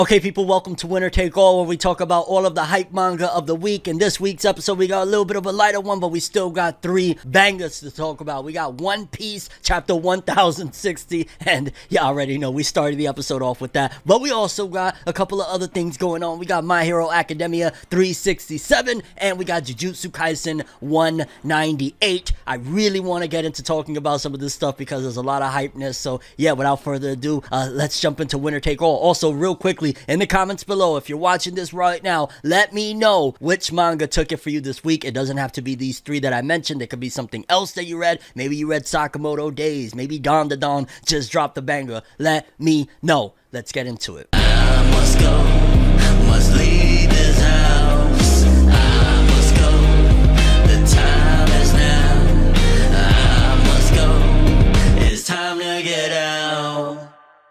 Okay, people, welcome to Winner Take All, where we talk about all of the hype manga of the week. In this week's episode, we got a little bit of a lighter one, but we still got three bangers to talk about. We got One Piece, chapter 1060, and you already know we started the episode off with that. But we also got a couple of other things going on. We got My Hero Academia 367, and we got Jujutsu Kaisen 198. I really want to get into talking about some of this stuff because there's a lot of hypeness. So yeah, without further ado, let's jump into Winner Take All. Also, real quickly, in the comments below, if you're watching this right now, let me know which manga took it for you this week. It doesn't have to be these three that I mentioned. It could be something else that you read. Maybe you read Sakamoto Days. Maybe Dawn to Dawn just dropped a banger. Let me know. Let's get into it. I must go, must leave this house. I must go, the time is now. I must go, it's time to get out.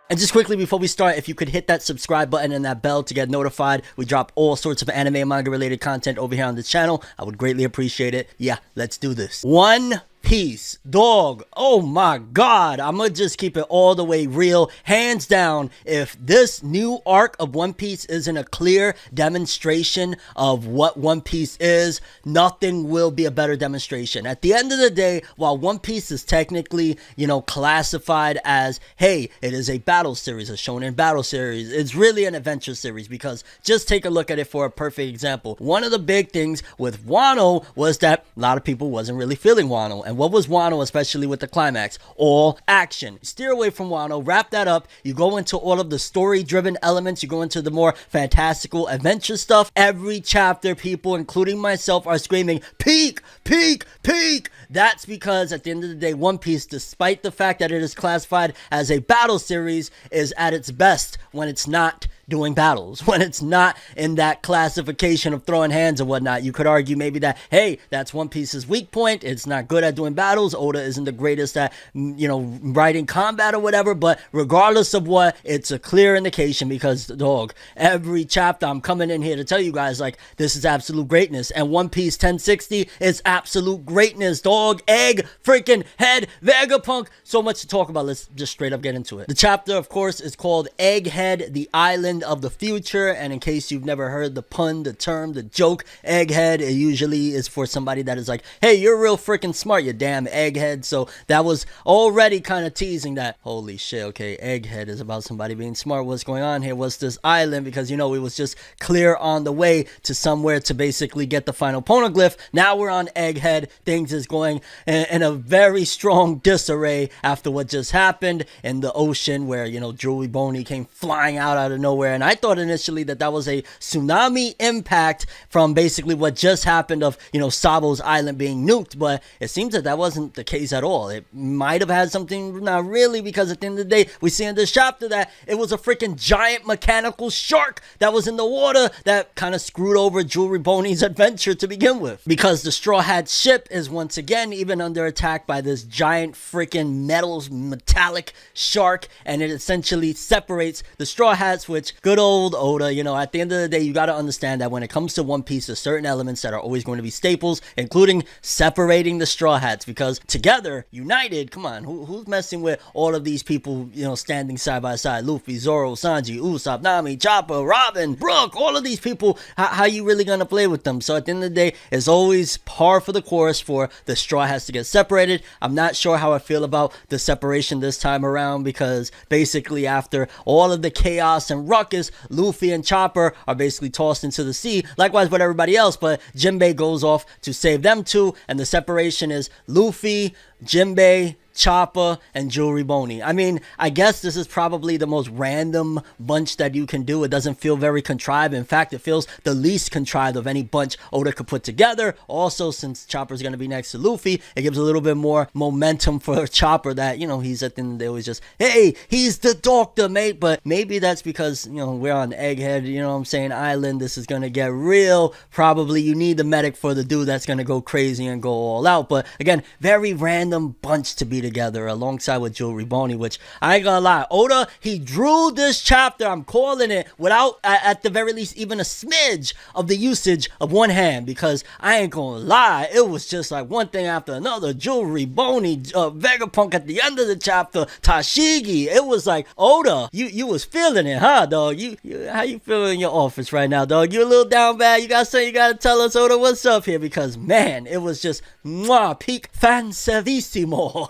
And just quickly before we start, if you could hit that subscribe button and that bell to get notified. We drop all sorts of anime and manga related content over here on this channel. I would greatly appreciate it. Yeah, let's do this. One Piece, dog, oh my god, I'm gonna just keep it all the way real. Hands down, if this new arc of One Piece isn't a clear demonstration of what One Piece is, nothing will be a better demonstration. At the end of the day, while One Piece is technically, classified as, hey, it is a battle series, a shonen battle series, it's really an adventure series, because just take a look at it for a perfect example. One of the big things with Wano was that a lot of people wasn't really feeling Wano. And what was Wano, especially with the climax? All action. Steer away from Wano, wrap that up. You go into all of the story-driven elements. You go into the more fantastical adventure stuff. Every chapter, people, including myself, are screaming, peak, peak, peak. That's because at the end of the day, One Piece, despite the fact that it is classified as a battle series, is at its best when it's not doing battles, when it's not in that classification of throwing hands and whatnot. You could argue maybe that, hey, that's One Piece's weak point. It's not good at doing battles. Oda isn't the greatest at, writing combat or whatever. But regardless of what, it's a clear indication because, dog, every chapter I'm coming in here to tell you guys, like, this is absolute greatness. And One Piece 1060 is absolute greatness, dog. Egg, freaking head, Vegapunk. So much to talk about. Let's just straight up get into it. The chapter, of course, is called Egghead, the Island of the Future. And in case you've never heard the pun, the term, the joke, egghead, it usually is for somebody that is like, hey, you're real freaking smart, you damn egghead. So that was already kind of teasing that, holy shit, okay, egghead is about somebody being smart. What's going on here? What's this island? Because, it was just clear on the way to somewhere to basically get the final poneglyph. Now we're on Egghead. Things is going in a very strong disarray after what just happened in the ocean where, Julie Boney came flying out of nowhere. And I thought initially that was a tsunami impact from basically what just happened of, Sabo's island being nuked. But it seems that wasn't the case at all. It might have had something, not really, because at the end of the day, we see in this chapter that it was a freaking giant mechanical shark that was in the water that kind of screwed over Jewelry Boney's adventure to begin with. Because the Straw Hat ship is once again even under attack by this giant freaking metallic shark, and it essentially separates the Straw Hats, which good old Oda, at the end of the day, you got to understand that when it comes to One Piece, there's certain elements that are always going to be staples, including separating the Straw Hats, because together, united, come on, who's messing with all of these people, standing side by side? Luffy, Zoro, Sanji, Usopp, Nami, Chopper, Robin, Brook, all of these people, how you really gonna play with them? So at the end of the day, it's always par for the course for the Straw Hats to get separated. I'm not sure how I feel about the separation this time around, because basically after all of the chaos and ruckus, Luffy and Chopper are basically tossed into the sea, likewise with everybody else, but Jinbei goes off to save them too, and the separation is Luffy, Jinbei, Chopper, and Jewelry Boney. I mean, I guess this is probably the most random bunch that you can do. It doesn't feel very contrived. In fact, it feels the least contrived of any bunch Oda could put together. Also, since Chopper's going to be next to Luffy, it gives a little bit more momentum for Chopper that, he's at the end of the day always just, hey, he's the doctor, mate. But maybe that's because, we're on Egghead, island. This is going to get real. Probably you need the medic for the dude that's going to go crazy and go all out. But again, very random bunch to be together. together alongside with Jewelry Boney, which I ain't gonna lie, Oda, he drew this chapter, I'm calling it, without at the very least even a smidge of the usage of one hand, because I ain't gonna lie, it was just like one thing after another. Jewelry Boney, Vegapunk at the end of the chapter, Tashigi. It was like, Oda, you was feeling it, huh, dog? You how you feeling in your office right now, dog? You a little down bad? You got something you gotta tell us, Oda? What's up here? Because man, it was just peak fan servissimo.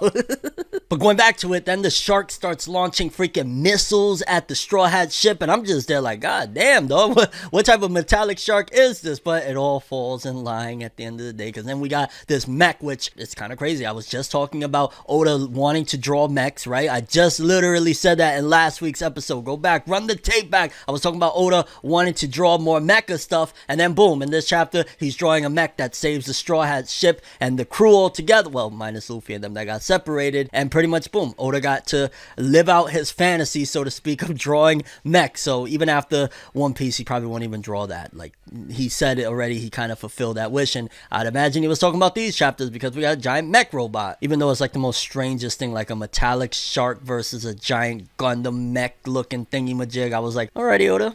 But going back to it, then the shark starts launching freaking missiles at the Straw Hat ship, and I'm just there like, god damn, dog, what type of metallic shark is this? But it all falls in line at the end of the day, because then we got this mech, which it's kind of crazy. I was just talking about Oda wanting to draw mechs, right? I just literally said that in last week's episode. Go back, run the tape back. I was talking about Oda wanting to draw more mecha stuff, and then boom, in this chapter, he's drawing a mech that saves the Straw Hat ship and the crew all together. Well, minus Luffy and them that got separated, and pretty much boom, Oda got to live out his fantasy, so to speak, of drawing mechs. So even after One Piece, he probably won't even draw that. Like he said it already, he kind of fulfilled that wish, and I'd imagine he was talking about these chapters because we got a giant mech robot, even though it's like the most strangest thing, like a metallic shark versus a giant Gundam mech looking thingy majig. I was like, alrighty, Oda.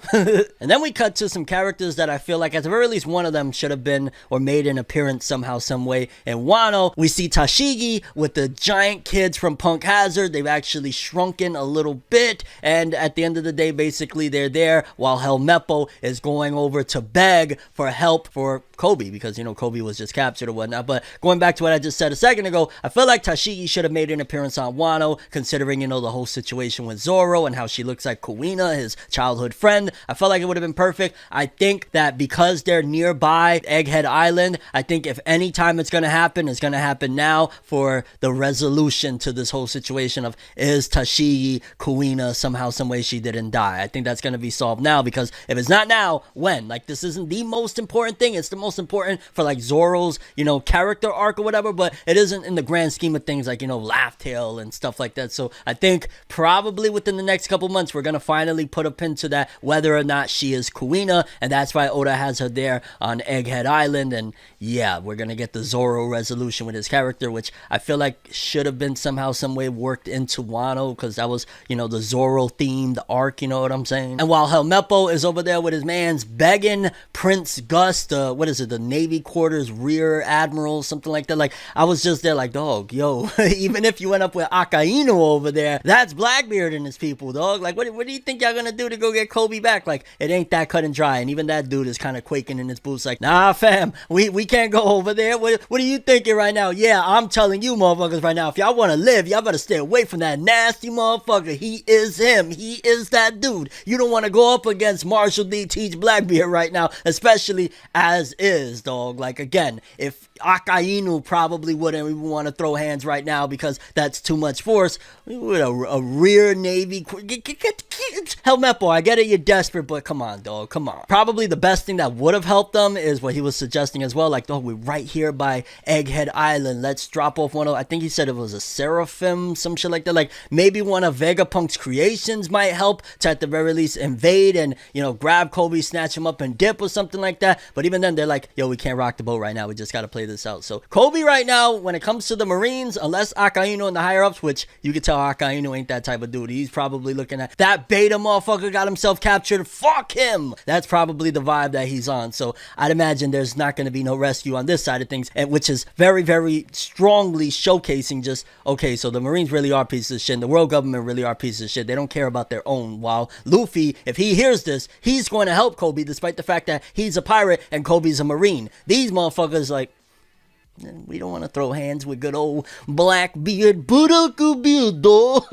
And then we cut to some characters that I feel like at the very least one of them should have been or made an appearance somehow, some way. In Wano, we see Tashigi with the giant kids from Punk Hazard. They've actually shrunken a little bit, and at the end of the day, basically they're there while Helmeppo is going over to beg for help for Kobe, because, you know, Kobe was just captured or whatnot. But going back to what I just said a second ago, I feel like Tashigi should have made an appearance on Wano, considering, you know, the whole situation with Zoro and how she looks like Kuina, his childhood friend. I felt like it would have been perfect. I think that because they're nearby Egghead Island, I think if any time it's going to happen now for the resolution to this whole situation of, is Tashigi Kuina somehow, some way she didn't die? I think that's going to be solved now, because if it's not now, when? Like, this isn't the most important thing. It's the most important for like Zoro's, you know, character arc or whatever, but it isn't in the grand scheme of things, like, you know, Laugh Tale and stuff like that. So I think probably within the next couple months we're gonna finally put a pin to that, whether or not she is Kuina, and that's why Oda has her there on Egghead Island. And yeah, we're gonna get the Zoro resolution with his character, which I feel like should have been somehow, some way worked into Wano, because that was, you know, the Zoro themed arc, you know what I'm saying? And while Helmeppo is over there with his mans begging Prince Gus, what is it, the Navy quarters rear admiral, something like that, like, I was just there like, dog, yo, even if you went up with Akainu over there, that's Blackbeard and his people, dog. Like, what do you think y'all gonna do to go get Kobe back? Like, it ain't that cut and dry. And even that dude is kind of quaking in his boots like, nah, fam, we can't go over there. What are you thinking right now? Yeah, I'm telling you motherfuckers right now, if y'all want to live, y'all better stay away from that nasty motherfucker. He is him. He is that dude. You don't want to go up against Marshall D. Teach Blackbeard right now, especially as is, dog. Like, again, if Akainu probably wouldn't even want to throw hands right now because that's too much force. With a rear Navy, Helmeppo, I get it, you're desperate, but come on, dog, come on. Probably the best thing that would have helped them is what he was suggesting as well, like, dog, we're right here by Egghead Island, let's drop off one of, I think he said it was a Seraphim, some shit like that, like, maybe one of Vegapunk's creations might help to at the very least invade and, you know, grab Kobe, snatch him up and dip or something like that. But even then, they're like, yo, we can't rock the boat right now, we just gotta play this out. So Kobe right now, when it comes to the Marines, unless Akainu and the higher ups, which you can tell Akainu ain't that type of dude, he's probably looking at that beta motherfucker got himself captured, fuck him. That's probably the vibe that he's on. So I'd imagine there's not going to be no rescue on this side of things, and which is very, very strongly showcasing just, okay, so the Marines really are pieces of shit, and the world government really are pieces of shit. They don't care about their own, while Luffy, if he hears this, he's going to help Kobe despite the fact that he's a pirate and Kobe's a Marine. These motherfuckers like, we don't want to throw hands with good old Blackbeard, Budoku dog.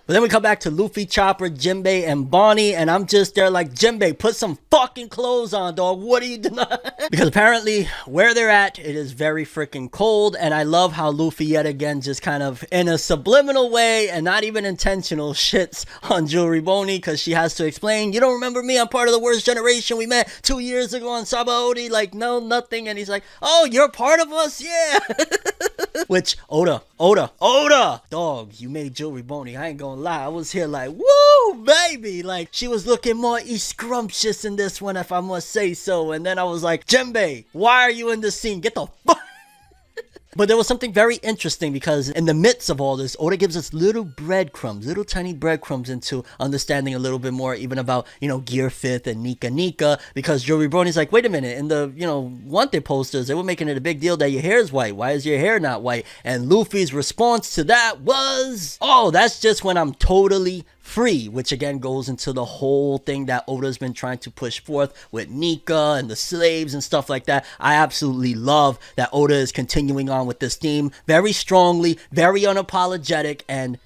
But then we come back to Luffy, Chopper, Jinbei, and Bonnie, and I'm just there like, Jinbei, put some fucking clothes on, dog. What are you doing? Because apparently, where they're at, it is very freaking cold, and I love how Luffy yet again just kind of, in a subliminal way, and not even intentional, shits on Jewelry Boney, because she has to explain, you don't remember me? I'm part of the worst generation. We met 2 years ago on Sabaody. Like, no, nothing. And he's like, oh, you're part of us? Yeah. Which, Oda, dog, you made Jewelry Boney. I ain't gonna lie, I was here like, woo, baby. Like, she was looking more scrumptious in this one, if I must say so. And then I was like, Jinbei, why are you in this scene? Get the fuck. But there was something very interesting because in the midst of all this, Oda gives us little breadcrumbs, little tiny breadcrumbs into understanding a little bit more even about, Gear 5th and Nika, because Joe Reborn's like, wait a minute, in the, wanted posters, they were making it a big deal that your hair is white. Why is your hair not white? And Luffy's response to that was, oh, that's just when I'm totally free, which again goes into the whole thing that Oda's been trying to push forth with Nika and the slaves and stuff like that. I absolutely love that Oda is continuing on with this theme very strongly, very unapologetic, and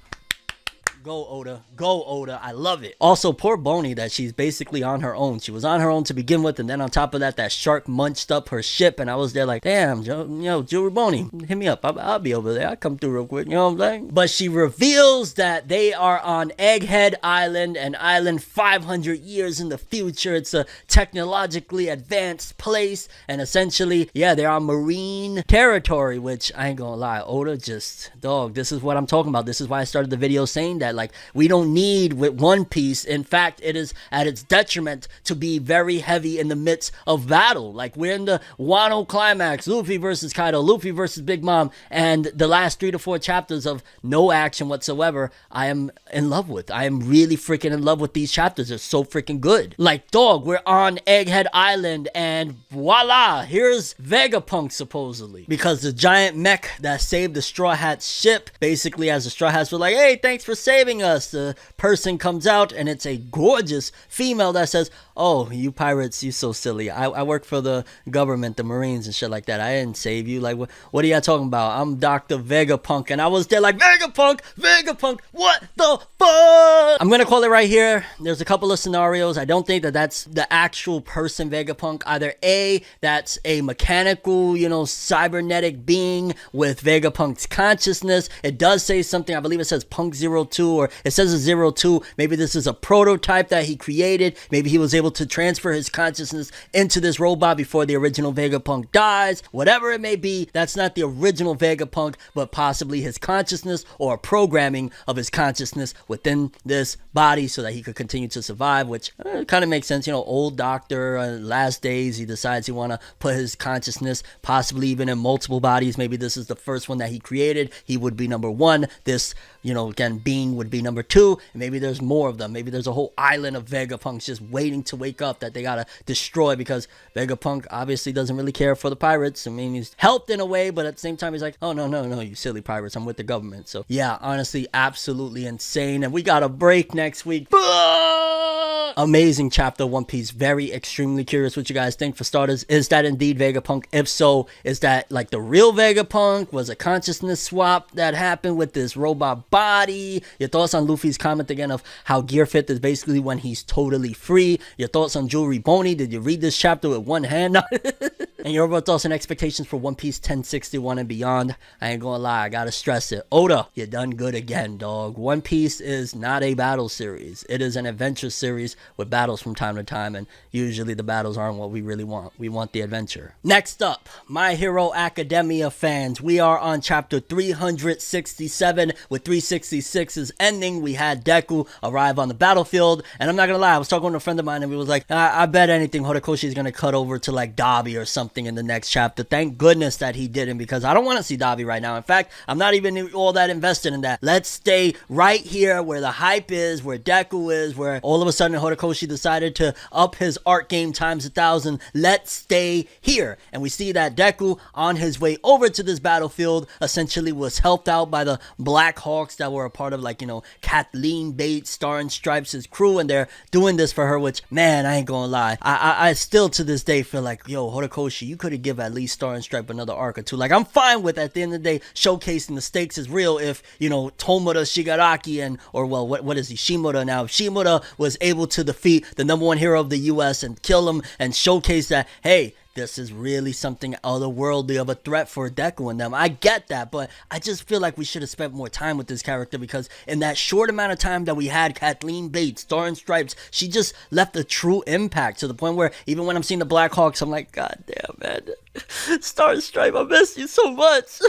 go Oda, go Oda. I love it. Also, poor Bonnie, that she's basically on her own. She was on her own to begin with, and then on top of that, that shark munched up her ship, and I was there like, damn, Jewelry Bonnie, hit me up. I'll be over there. I'll come through real quick. You know what I'm saying? But she reveals that they are on Egghead Island, an island 500 years in the future. It's a technologically advanced place, and essentially, yeah, they're on marine territory, which I ain't gonna lie, Oda just, dog, this is what I'm talking about. This is why I started the video saying that. Like, we don't need with One Piece. In fact, it is at its detriment to be very heavy in the midst of battle. Like, we're in the Wano climax, Luffy versus Kaido, Luffy versus Big Mom, and the last 3 to 4 chapters of no action whatsoever. I am in love with. I am really freaking in love with these chapters. They're so freaking good. Like, dog, we're on Egghead Island, and voila, here's Vegapunk supposedly, because the giant mech that saved the Straw Hat's ship, basically, as the Straw Hats were like, hey, thanks for saving us, the person comes out and it's a gorgeous female that says, oh, you pirates, you so silly. I work for the government, the Marines and shit like that. I didn't save you. Like, what are y'all talking about? I'm Dr. Vegapunk. And I was there like, Vegapunk, what the fuck? I'm gonna call it right here. There's a couple of scenarios. I don't think that that's the actual person Vegapunk. Either A, that's a mechanical, cybernetic being with Vegapunk's consciousness. It does say something. I believe it says Punk 02, or it says a 02. Maybe this is a prototype that he created. Maybe he was able to transfer his consciousness into this robot before the original Vegapunk dies. Whatever it may be, that's not the original Vegapunk, but possibly his consciousness or programming of his consciousness within this body so that he could continue to survive, which kind of makes sense. Old doctor, last days, he decides he want to put his consciousness possibly even in multiple bodies. Maybe this is the first one that he created. He would be number 1. This, again, being would be number 2. And maybe there's more of them. Maybe there's a whole island of Vegapunks just waiting to wake up that they gotta destroy, because Vegapunk obviously doesn't really care for the pirates. I mean, he's helped in a way, but at the same time he's like, oh no, you silly pirates, I'm with the government. So yeah, honestly, absolutely insane. And we got a break next week. Amazing chapter, One Piece. Very extremely curious what you guys think. For starters, is that indeed Vegapunk? If so, is that like the real Vegapunk? Was a consciousness swap that happened with this robot body? Your thoughts on Luffy's comment again of how Gear 5th is basically when he's totally free. Your thoughts on Jewelry Boney. Did you read this chapter with one hand? And your overall thoughts and expectations for One Piece 1061 and beyond. I ain't gonna lie, I gotta stress it. Oda, you done good again, dog. One Piece is not a battle series. It is an adventure series with battles from time to time, and usually the battles aren't what we really want. We want the adventure. Next up, My Hero Academia fans. We are on chapter 367. With 366's ending, we had Deku arrive on the battlefield, and I'm not gonna lie, I was talking with a friend of mine and we was like, I bet anything Horikoshi is gonna cut over to like Dabi or something in the next chapter. Thank goodness that he didn't, because I don't want to see Dabi right now. In fact, I'm not even all that invested in that. Let's stay right here where the hype is, where Deku is, where all of a sudden Horikoshi decided to up his art game times 1,000. Let's stay here. And we see that Deku, on his way over to this battlefield, essentially was helped out by the Black Hawks that were a part of, like, Kathleen Bates, Star and Stripes' crew, and they're doing this for her, which, man, I ain't gonna lie, I still to this day feel like, yo, Horikoshi, you could have given at least Star and Stripe another arc or two. Like, I'm fine with, at the end of the day, showcasing the stakes is real if, Tomura, Shigaraki, and, or, well, what is he, Shimura now? If Shimura was able to defeat the #1 hero of the US and kill him and showcase that, hey, this is really something otherworldly of a threat for Deku and them. I get that, but I just feel like we should have spent more time with this character, because in that short amount of time that we had Kathleen Bates, Star and Stripes, she just left a true impact, to the point where even when I'm seeing the Black Hawks, I'm like, God damn, man. Star and Stripe, I miss you so much.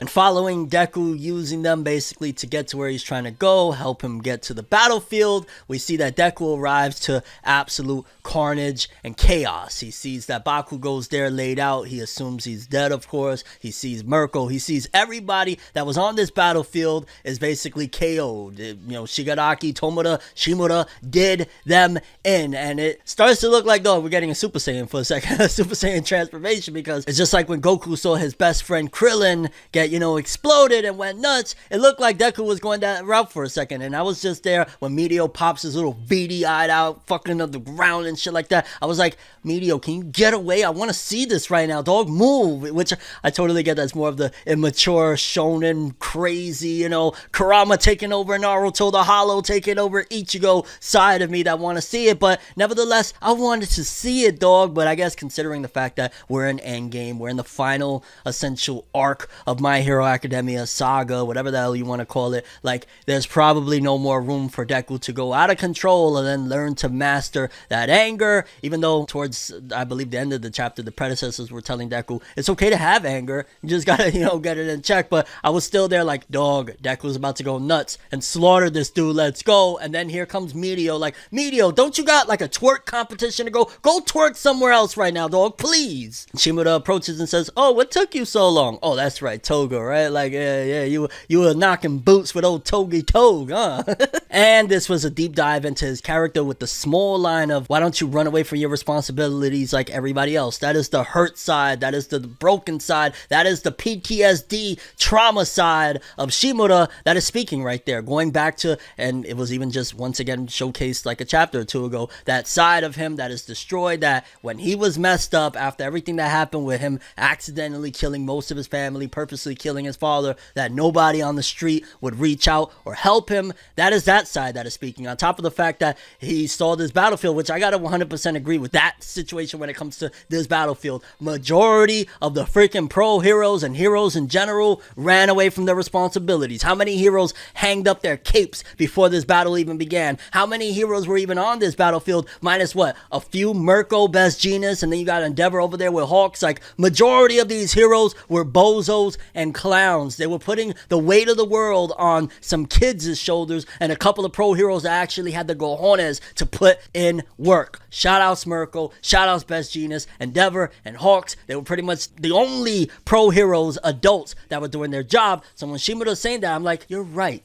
And following Deku, using them basically to get to where he's trying to go, help him get to the battlefield. We see that Deku arrives to absolute carnage and chaos. He sees that Baku goes there laid out. He assumes he's dead, of course. He sees Mirko. He sees everybody that was on this battlefield is basically KO'd. Shigaraki, Tomoda, Shimura did them in. And it starts to look like, though, we're getting a Super Saiyan for a second. A Super Saiyan transformation, because it's just like when Goku saw his best friend Krillin get, exploded and went nuts. It looked like Deku was going that route for a second. And I was just there when Meteor pops his little beady-eyed out, fucking up the ground and shit like that. I was like, Meteor, can you get away? I want to see this right now, dog. Move. Which I totally get. That's more of the immature, shonen, crazy, Kurama taking over Naruto, the Hollow taking over Ichigo side of me that want to see it. But nevertheless, I wanted to see it, dog. But I guess considering the fact that we're in Endgame, we're in the final essential arc of My Hero Academia saga, whatever the hell you want to call it, like, there's probably no more room for Deku to go out of control and then learn to master that anger. Even though towards, I believe, the end of the chapter, the predecessors were telling Deku it's okay to have anger, you just gotta get it in check. But I was still there like, dog, Deku's about to go nuts and slaughter this dude, let's go. And then here comes Meteor, like, Meteor, don't you got like a twerk competition to go twerk somewhere else right now, dog, please. Shimura approaches and says, oh, what took you so long? Oh, that's right, Toga, right? Like, yeah, you were knocking boots with old Togi Tog, huh? And this was a deep dive into his character with the small line of, why don't you run away from your responsibilities like everybody else? That is the hurt side, that is the broken side, that is the PTSD trauma side of Shimura that is speaking right there, going back to, and it was even just once again showcased like a chapter or two ago, that side of him that is destroyed, that when he was messed up after everything that happened with him accidentally killing most of his family, purposely killing his father, that nobody on the street would reach out or help him. That is that side that is speaking, on top of the fact that he saw this battlefield, which I gotta 100% agree with that situation when it comes to this battlefield. Majority of the freaking pro heroes and heroes in general ran away from their responsibilities. How many heroes hanged up their capes before this battle even began? How many heroes were even on this battlefield, minus what, a few Mirko, Best Genius, and then you got Endeavor over there with Hawks? Like, majority of these heroes were bozos and clowns. They were putting the weight of the world on some kids' shoulders, and a couple of pro heroes that actually had the cojones to put in work. Shout outs Mirko, shout outs Best Genius, Endeavor, and Hawks. They were pretty much the only pro heroes, adults, that were doing their job. So when Shimura saying that, I'm like, you're right.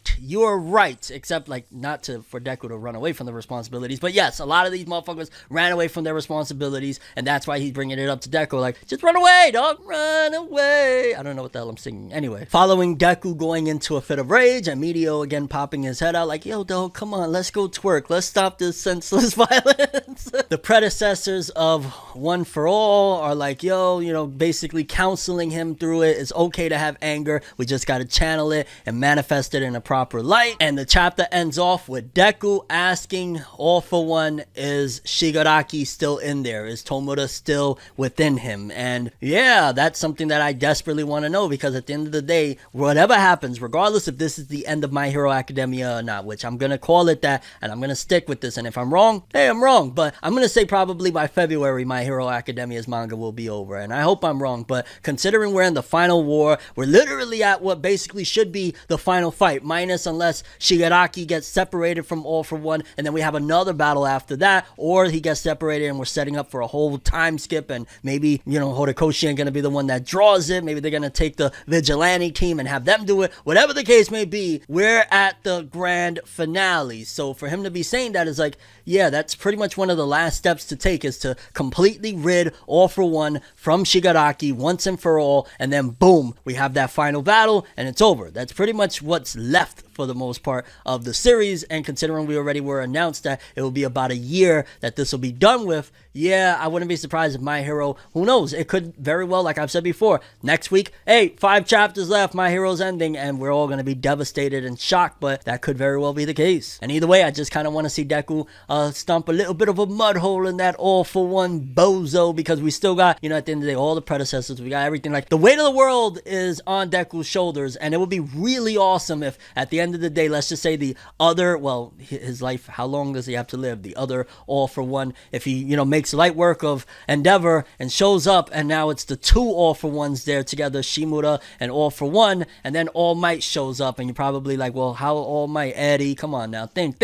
Except, like, not for Deku to run away from the responsibilities. But yes, a lot of these motherfuckers ran away from their responsibilities, and that's why he's bringing it up to Deku. Like, just run away, dog. Run away. I don't know what the hell I'm singing. Anyway, following Deku going into a fit of rage, and Meteor again popping his head out like, yo, dog, come on, let's go twerk. Let's stop this senseless violence. The predecessors of One for All are like, yo, basically counseling him through it. It's okay to have anger. We just got to channel it and manifest it in a proper light. And the chapter ends off with Deku asking, all for one, is Shigaraki still in there? Is Tomoda still within him? And yeah, that's something that I desperately want to know, because at the end of the day, whatever happens, regardless if this is the end of My Hero Academia or not, which I'm going to call it that, and I'm going to stick with this, and if I'm wrong, hey, I'm wrong, but I'm going to say probably by February, My Hero Academia's manga will be over, and I hope I'm wrong, but considering we're in the final war, we're literally at what basically should be the final fight, minus unless Shigaraki gets separated from All for One, and then we have another battle after that, or he gets separated and we're setting up for a whole time skip, and maybe, Horikoshi ain't going to be the one that draws it, maybe they're going to take the vigilante team and have them do it, whatever the case may be, we're at the grand finale. So for him to be saying that is like, yeah, that's pretty much one of the last steps to take, is to completely rid All for One from Shigaraki once and for all, and then boom, we have that final battle and it's over. That's pretty much what's left for the most part of the series, and considering we already were announced that it will be about a year that this will be done with, yeah, I wouldn't be surprised if My Hero, who knows, it could very well, like I've said before, next week, hey, 5 chapters left, My Hero's ending, and we're all going to be devastated and shocked, but that could very well be the case. And either way, I just kind of want to see Deku stomp a little bit of a mud hole in that All for One bozo, because we still got, at the end of the day, all the predecessors, we got everything. Like, the weight of the world is on Deku's shoulders, and it would be really awesome if at the end end of the day, let's just say the other, well, his life, how long does he have to live? The other All For One, if he, makes light work of Endeavor and shows up, and now it's the two All For Ones there together, Shimura and All For One, and then All Might shows up, and you're probably like, well, how All Might? Eddie, come on now, think,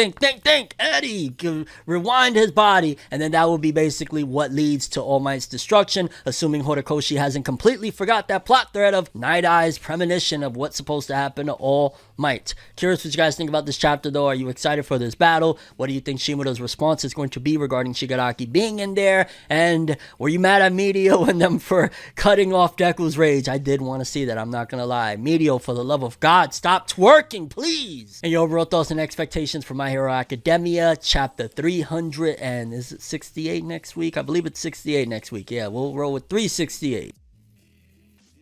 Eddie, rewind his body, and then that will be basically what leads to All Might's destruction, assuming Horikoshi hasn't completely forgot that plot thread of Night Eye's premonition of what's supposed to happen to All Might. Curious what you guys think about this chapter, though. Are you excited for this battle? What do you think Shimura's response is going to be regarding Shigaraki being in there? And were you mad at Medio and them for cutting off Deku's rage? I did want to see that, I'm not gonna lie. Medio, for the love of God, stop twerking, please! And your overall thoughts and expectations for My Hero Academia, chapter 300, and is it 68 next week? I believe it's 68 next week. Yeah, we'll roll with 368.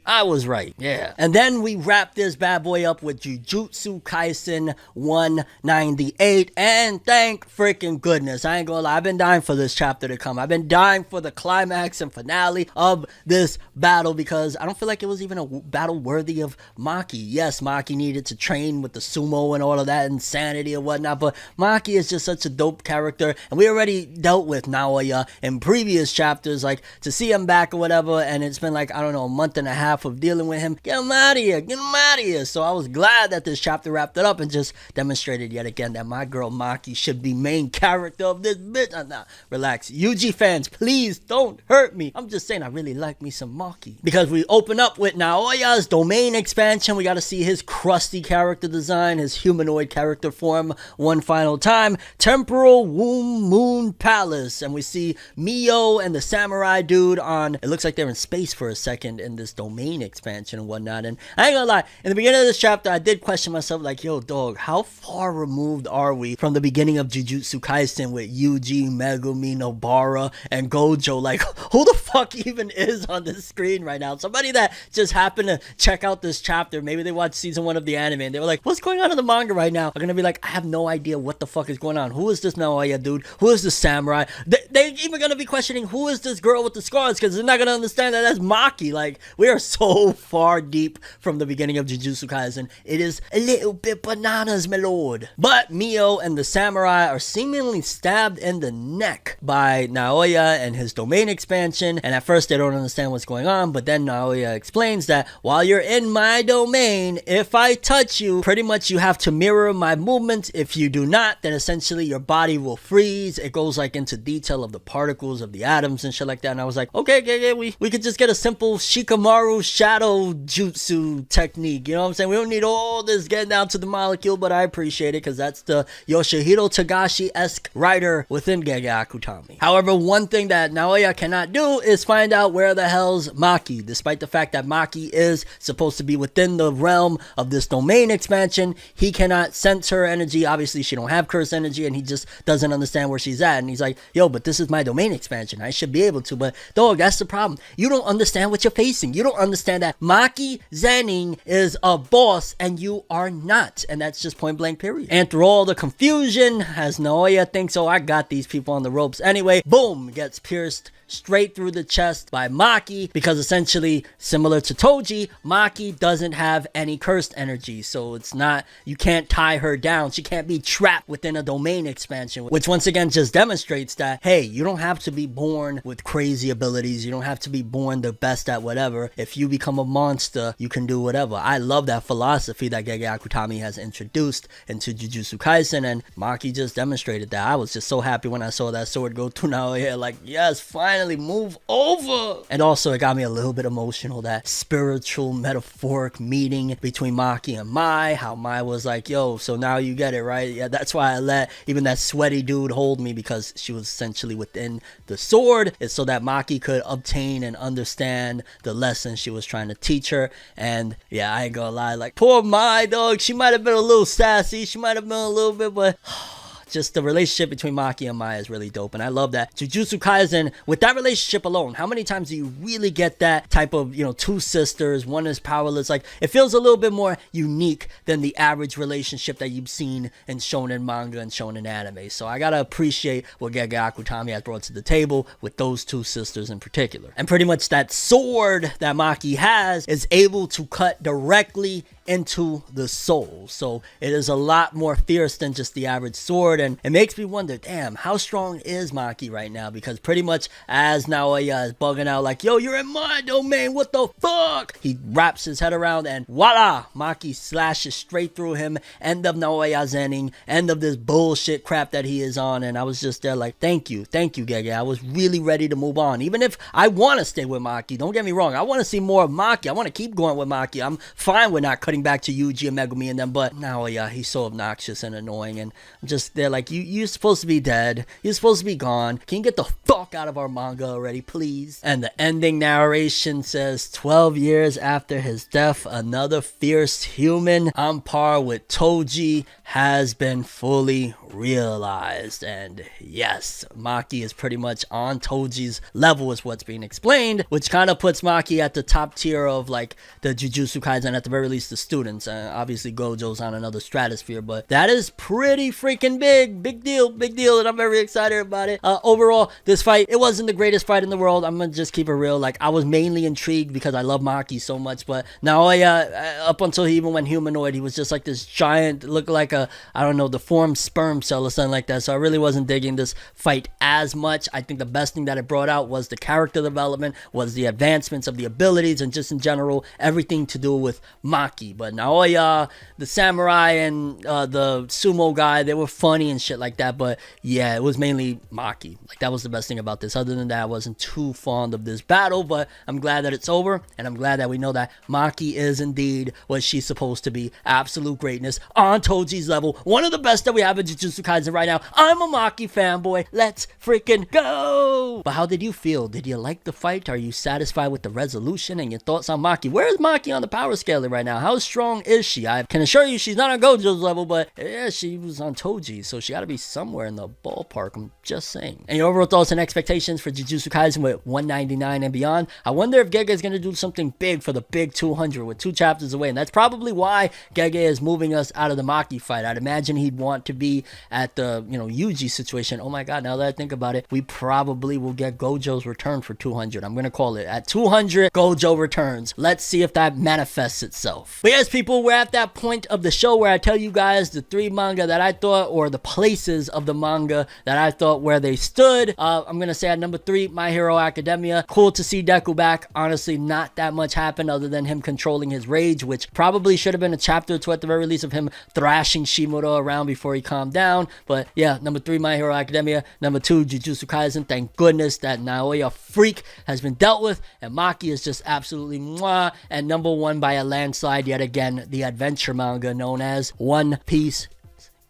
I was right, yeah. And then we wrap this bad boy up with Jujutsu Kaisen 198, and thank freaking goodness, I ain't gonna lie, I've been dying for this chapter to come. I've been dying for the climax and finale of this battle, because I don't feel like it was even a battle worthy of Maki. Yes, Maki needed to train with the sumo and all of that insanity and whatnot, but Maki is just such a dope character, and we already dealt with Naoya in previous chapters, like, to see him back or whatever, and it's been like, I don't know, a month and a half of dealing with him. Get him out of here. So I was glad that this chapter wrapped it up and just demonstrated yet again that my girl Maki should be main character of this bitch. Nah, relax. UG fans, please don't hurt me. I'm just saying I really like me some Maki. Because we open up with Naoya's domain expansion. We got to see his crusty character design, his humanoid character form one final time. Temporal Womb Moon Palace. And we see Mio and the samurai dude on, it looks like they're in space for a second in this domain expansion and whatnot. And I ain't gonna lie, in the beginning of this chapter I did question myself, like, yo dog, how far removed are we from the beginning of Jujutsu Kaisen with Yuji, Megumi, Nobara, and Gojo? Like, who the fuck even is on the screen right now? Somebody that just happened to check out this chapter, maybe they watched season 1 of the anime and they were like, what's going on in the manga right now? I'm gonna be like, I have no idea what the fuck is going on. Who is this Naoya dude? Who is this samurai? They even gonna be questioning, who is this girl with the scars? Because they're not gonna understand that that's Maki. Like, we are so far deep from the beginning of Jujutsu Kaisen. It is a little bit bananas, my lord. But Mio and the samurai are seemingly stabbed in the neck by Naoya and his domain expansion, and at first they don't understand what's going on, but then Naoya explains that while you're in my domain, if I touch you, pretty much you have to mirror my movements. If you do not, then essentially your body will freeze. It goes like into detail of the particles of the atoms and shit like that, and I was like, okay, we could just get a simple Shikamaru shadow jutsu technique, you know what I'm saying? We don't need all this getting down to the molecule, but I appreciate it because that's the Yoshihiro Togashi-esque writer within Gege Akutami. However, one thing that Naoya cannot do is find out where the hell's Maki. Despite the fact that Maki is supposed to be within the realm of this domain expansion, he cannot sense her energy. Obviously, she don't have curse energy, and he just doesn't understand where she's at. And he's like, yo, but this is my domain expansion. I should be able to. But dog, that's the problem. You don't understand what you're facing. You don't understand that Maki Zenin is a boss and you are not, and that's just point blank period. And through all the confusion, as Naoya thinks, oh, I got these people on the ropes anyway, boom, gets pierced straight through the chest by Maki, because essentially, similar to Toji, Maki doesn't have any cursed energy, so it's not, you can't tie her down. She can't be trapped within a domain expansion, which once again just demonstrates that, hey, you don't have to be born with crazy abilities. You don't have to be born the best at whatever. If you become a monster, you can do whatever. I love that philosophy that Gege Akutami has introduced into Jujutsu Kaisen, and Maki just demonstrated that. I was just so happy when I saw that sword go through Naoya, like, yes, finally, move over. And also, it got me a little bit emotional, that spiritual, metaphoric meeting between Maki and Mai, how Mai was like, yo, so now you get it, right? Yeah, that's why I let even that sweaty dude hold me, because she was essentially within the sword. It's so that Maki could obtain and understand the lesson she was trying to teach her. And yeah, I ain't gonna lie, like, poor Mai, dog, she might have been a little sassy, she might have been a little bit, but just the relationship between Maki and Maya is really dope, and I love that. Jujutsu Kaisen, with that relationship alone, how many times do you really get that type of, you know, two sisters, one is powerless? Like, it feels a little bit more unique than the average relationship that you've seen in shonen manga and shonen anime. So I gotta appreciate what Gege Akutami has brought to the table with those two sisters in particular. And pretty much that sword that Maki has is able to cut directly into the soul, so it is a lot more fierce than just the average sword, and it makes me wonder, damn, how strong is Maki right now? Because pretty much as Naoya is bugging out like, yo, you're in my domain, what the fuck, he wraps his head around and voila, Maki slashes straight through him. End of Naoya zenning, end of this bullshit crap that he is on. And I was just there like, thank you Gege. I was really ready to move on, even if I want to stay with Maki. Don't get me wrong, I want to see more of Maki, I want to keep going with Maki. I'm fine with not cutting back to Yuji and Megumi and them, but now, yeah, he's so obnoxious and annoying, and I'm just there like, you're supposed to be dead, you're supposed to be gone, can you get the fuck out of our manga already, please? And the ending narration says, 12 years after his death, another fierce human on par with Toji has been fully realized. And yes, Maki is pretty much on Toji's level is what's being explained, which kind of puts Maki at the top tier of like the Jujutsu Kaisen, at the very least the students. Obviously Gojo's on another stratosphere, but that is pretty freaking big deal, and I'm very excited about it. Overall, this fight, it wasn't the greatest fight in the world. I'm gonna just keep it real. Like, I was mainly intrigued because I love Maki so much, but Naoya, up until he even went humanoid, he was just like this giant, looked like a, I don't know, deformed sperm cell or something like that. So I really wasn't digging this fight as much. I think the best thing that it brought out was the character development, was the advancements of the abilities, and just in general everything to do with Maki. But Naoya, the samurai, and the sumo guy, they were funny and shit like that, but yeah, it was mainly Maki. Like, that was the best thing about this. Other than that, I wasn't too fond of this battle, but I'm glad that it's over, and I'm glad that we know that Maki is indeed what she's supposed to be. Absolute greatness on Toji's level, one of the best that we have in Jujutsu Kaisen right now. I'm a Maki fanboy, let's freaking go. But how did you feel? Did you like the fight? Are you satisfied with the resolution and your thoughts on Maki? Where is Maki on the power scale right now? How strong is she? I can assure you she's not on Gojo's level, but yeah, she was on Toji, so she gotta be somewhere in the ballpark. I'm just saying. And your overall thoughts and expectations for Jujutsu Kaisen with 199 and beyond. I wonder if Gege is gonna do something big for the big 200 with 2 chapters away, and that's probably why Gege is moving us out of the Maki fight. I'd imagine he'd want to be at the, you know, Yuji situation. Oh my god, now that I think about it, we probably will get Gojo's return for 200. I'm gonna call it at 200 Gojo returns. Let's see if that manifests itself. But yes, people, we're at that point of the show where I tell you guys the 3 manga that I thought, or the places of the manga that I thought where they stood. I'm gonna say at number 3, My Hero Academia. Cool to see Deku back. Honestly, not that much happened other than him controlling his rage, which probably should have been a chapter or 2 at the very least of him thrashing Shimura around before he calmed down. But yeah, number 3, My Hero Academia. Number 2, Jujutsu Kaisen. Thank goodness that Naoya freak has been dealt with, and Maki is just absolutely mwah. And number 1 by a landslide, yet again, the adventure manga known as One Piece.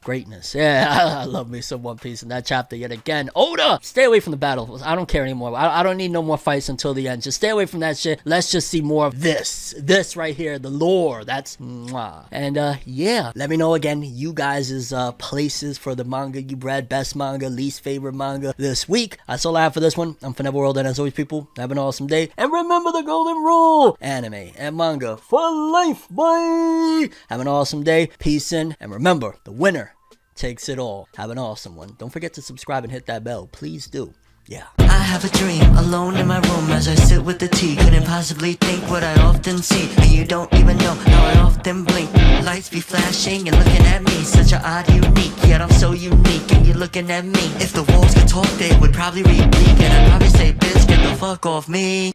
Greatness. Yeah, I love me some One Piece in that chapter yet again. Oda! Stay away from the battle. I don't care anymore. I don't need no more fights until the end. Just stay away from that shit. Let's just see more of this. This right here, the lore. That's mwah. And yeah, let me know again you guys' places for the manga you read, best manga, least favorite manga this week. That's all I have for this one. I'm ForneverWorld, and as always, people, have an awesome day. And remember the golden rule: anime and manga for life. Bye! Have an awesome day. Peace in, and remember, the winner takes it all. Have an awesome one. Don't forget to subscribe and hit that bell. Please do. Yeah. I have a dream, alone in my room as I sit with the tea. Couldn't possibly think what I often see, and you don't even know how I often blink. Lights be flashing and looking at me, such a odd, unique, yet I'm so unique, and you're looking at me. If the walls could talk, they would probably read bleak, and I'd probably say, bitch, get the fuck off me.